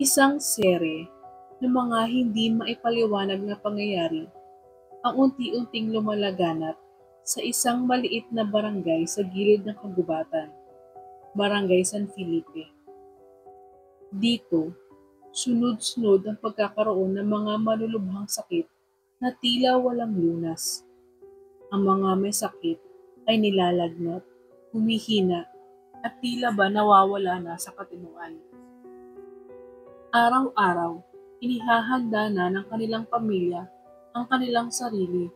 Isang sere ng mga hindi maipaliwanag na pangyayari ang unti-unting lumalaganap sa isang maliit na barangay sa gilid ng kagubatan, Barangay San Felipe. Dito, sunod-sunod ang pagkakaroon ng mga malulubhang sakit na tila walang lunas. Ang mga may sakit ay nilalagnat, humihina, at tila ba nawawala na sa katinuan. Araw-araw, inihahanda na ng kanilang pamilya ang kanilang sarili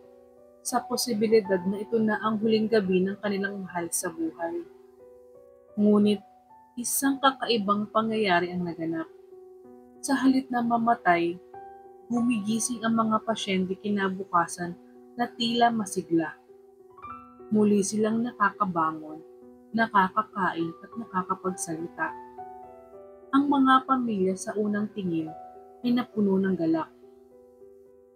sa posibilidad na ito na ang huling gabi ng kanilang mahal sa buhay. Ngunit isang kakaibang pangyayari ang naganap. Sa halip na mamatay, gumigising ang mga pasyente kinabukasan na tila masigla. Muli silang nakakabangon, nakakakain at nakakapagsalita. Ang mga pamilya sa unang tingin ay napuno ng galak.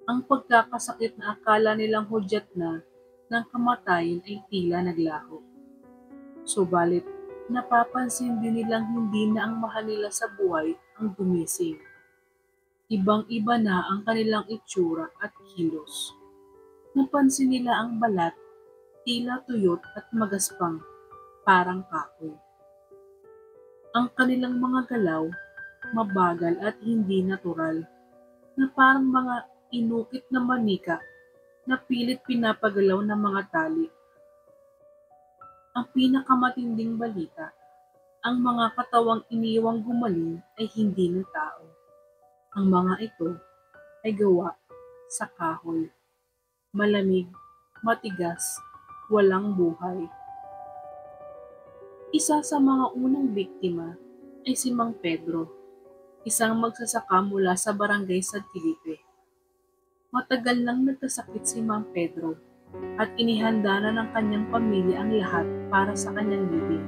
Ang pagkakasakit na akala nilang hudyat na ng kamatayan ay tila naglaho. Subalit, napapansin din nilang hindi na ang mahal nila sa buhay ang gumising. Ibang-iba na ang kanilang itsura at kilos. Napansin nila ang balat, tila tuyot at magaspang, parang kahoy. Ang kanilang mga galaw, mabagal at hindi natural, na parang mga inukit na manika na pilit pinapagalaw ng mga tali. Ang pinakamatinding balita, ang mga katawang iniwang gumaling ay hindi ng tao. Ang mga ito ay gawa sa kahoy, malamig, matigas, walang buhay. Isa sa mga unang biktima ay si Mang Pedro, isang magsasaka mula sa barangay San Felipe. Matagal nang nagkasakit si Mang Pedro at inihanda na ng kanyang pamilya ang lahat para sa kanyang libing.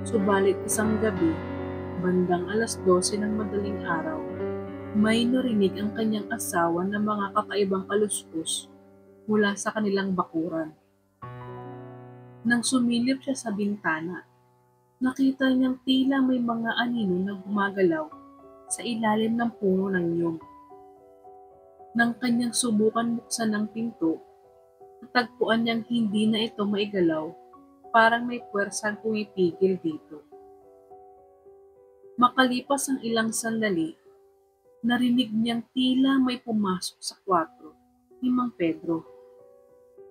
Subalit isang gabi, bandang 12:00 ng madaling araw, may narinig ang kanyang asawa ng mga kakaibang kaluskos mula sa kanilang bakuran. Nang sumilip siya sa bintana, nakita niyang tila may mga anino na gumagalaw sa ilalim ng puno ng niyog. Nang kanyang subukan buksan ng pinto, natagpuan niyang hindi na ito maigalaw, parang may puwersang pumipigil dito. Makalipas ang ilang sandali, narinig niyang tila may pumasok sa kwarto ni Mang Pedro.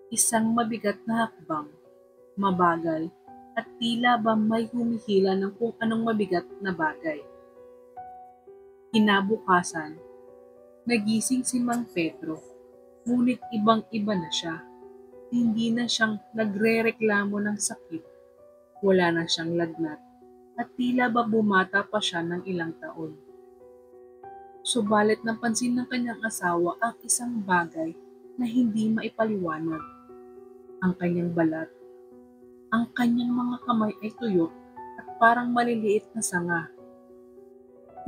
Isang mabigat na hakbang, mabagal, at tila ba may humihila ng kung anong mabigat na bagay. Kinabukasan, nagising si Mang Pedro, ngunit ibang-iba na siya. Hindi na siyang nagrereklamo ng sakit, wala na siyang lagnat, at tila ba bumata pa siya ng ilang taon. Subalit napansin ng kanyang asawa ang isang bagay na hindi maipaliwanag. Ang kanyang balat, ang kanyang mga kamay ay tuyot at parang maliliit na sanga.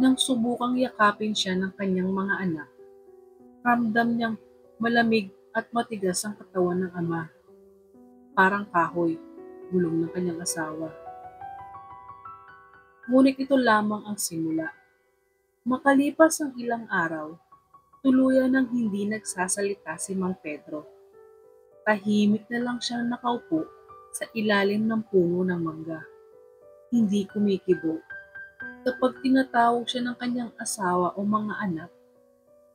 Nang subukang yakapin siya ng kanyang mga anak, ramdam niyang malamig at matigas ang katawan ng ama. Parang kahoy, bulong ng kanyang asawa. Ngunit ito lamang ang simula. Makalipas ang ilang araw, tuluyan ng hindi nagsasalita si Mang Pedro. Tahimik na lang siyang nakaupo sa ilalim ng puno ng mangga. Hindi kumikibo. Kapag tinatawag siya ng kanyang asawa o mga anak,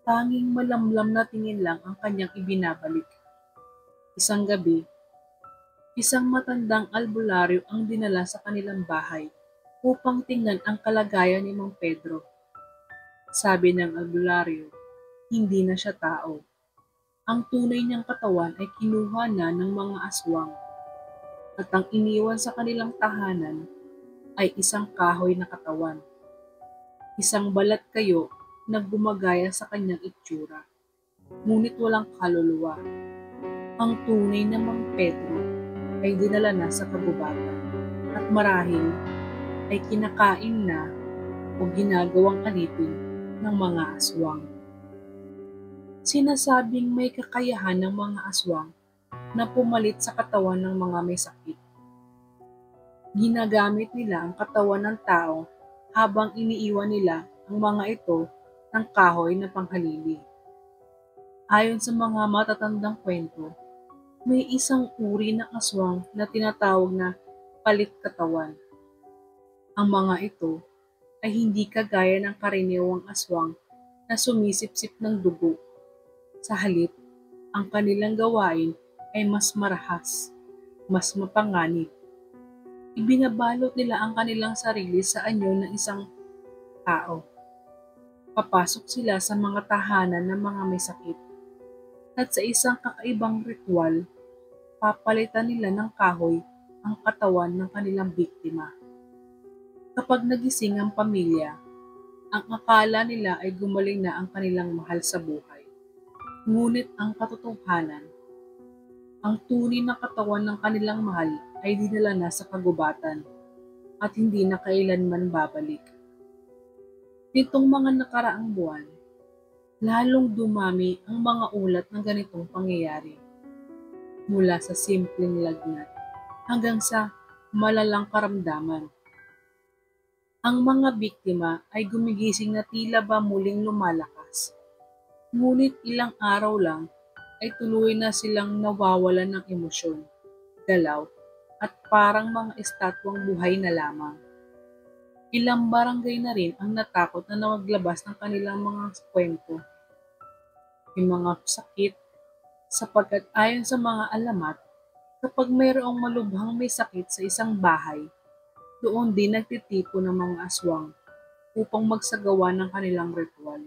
tanging malamlam na tingin lang ang kanyang ibinabalik. Isang gabi, isang matandang albularyo ang dinala sa kanilang bahay upang tingnan ang kalagayan ni Mang Pedro. Sabi ng albularyo, hindi na siya tao. Ang tunay niyang katawan ay kinuha na ng mga aswang at ang iniwan sa kanilang tahanan ay isang kahoy na katawan. Isang balat kayo na gumagaya sa kanyang itsura, ngunit walang kaluluwa. Ang tunay na Mang Pedro ay dinala na sa kagubatan at marahil ay kinakain na o ginagawang alipin ng mga aswang. Sinasabing may kakayahan ng mga aswang na pumalit sa katawan ng mga may sakit. Ginagamit nila ang katawan ng tao habang iniiwan nila ang mga ito ng kahoy na panghalili. Ayon sa mga matatandang kwento, may isang uri ng aswang na tinatawag na palit katawan. Ang mga ito ay hindi kagaya ng karaniwang aswang na sumisipsip ng dugo. Sa halip, ang kanilang gawain ay mas marahas, mas mapanganib. Ibinabalot nila ang kanilang sarili sa anyo ng isang tao. Papasok sila sa mga tahanan ng mga may sakit. At sa isang kakaibang ritual, papalitan nila ng kahoy ang katawan ng kanilang biktima. Kapag nagising ang pamilya, ang akala nila ay gumaling na ang kanilang mahal sa buhay. Ngunit ang katotohanan, ang tunay na katawan ng kanilang mahal ay dinala na sa kagubatan at hindi na kailanman babalik. Nitong mga nakaraang buwan, lalong dumami ang mga ulat ng ganitong pangyayari. Mula sa simpleng lagnat hanggang sa malalang karamdaman. Ang mga biktima ay gumigising na tila ba muling lumalakas. Ngunit ilang araw lang ay tuloy na silang nawawalan ng emosyon, galaw, at parang mga estatwang buhay na lamang. Ilang barangay na rin ang natakot na maglabas ng kanilang mga kwento. Yung mga sakit, sapagkat ayon sa mga alamat, kapag mayroong malubhang may sakit sa isang bahay, doon din nagtitipon ng mga aswang upang magsagawa ng kanilang ritual.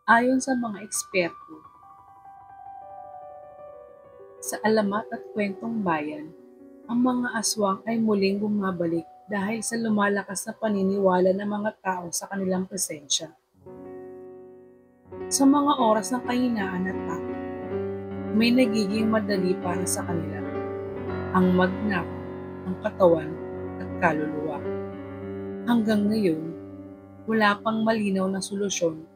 Ayon sa mga eksperto, sa alamat at kwentong bayan, ang mga aswang ay muling bumabalik dahil sa lumalakas na paniniwala ng mga tao sa kanilang presensya. Sa mga oras ng kahinaan at takot, may nagiging madali para sa kanila ang magnakaw ng katawan at kaluluwa. Hanggang ngayon, wala pang malinaw na solusyon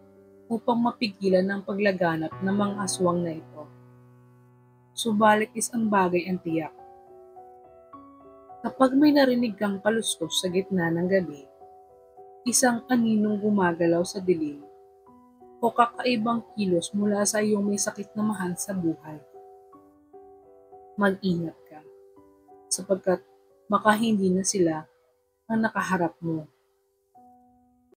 upang mapigilan ang paglaganap ng mga aswang na ito. Subalit isang bagay ang tiyak. Kapag may narinig kang kaluskos sa gitna ng gabi, isang aninong gumagalaw sa dilim, o kakaibang kilos mula sa iyong may sakit na mahal sa buhay, mag-ingat ka sapagkat baka hindi na sila ang nakaharap mo.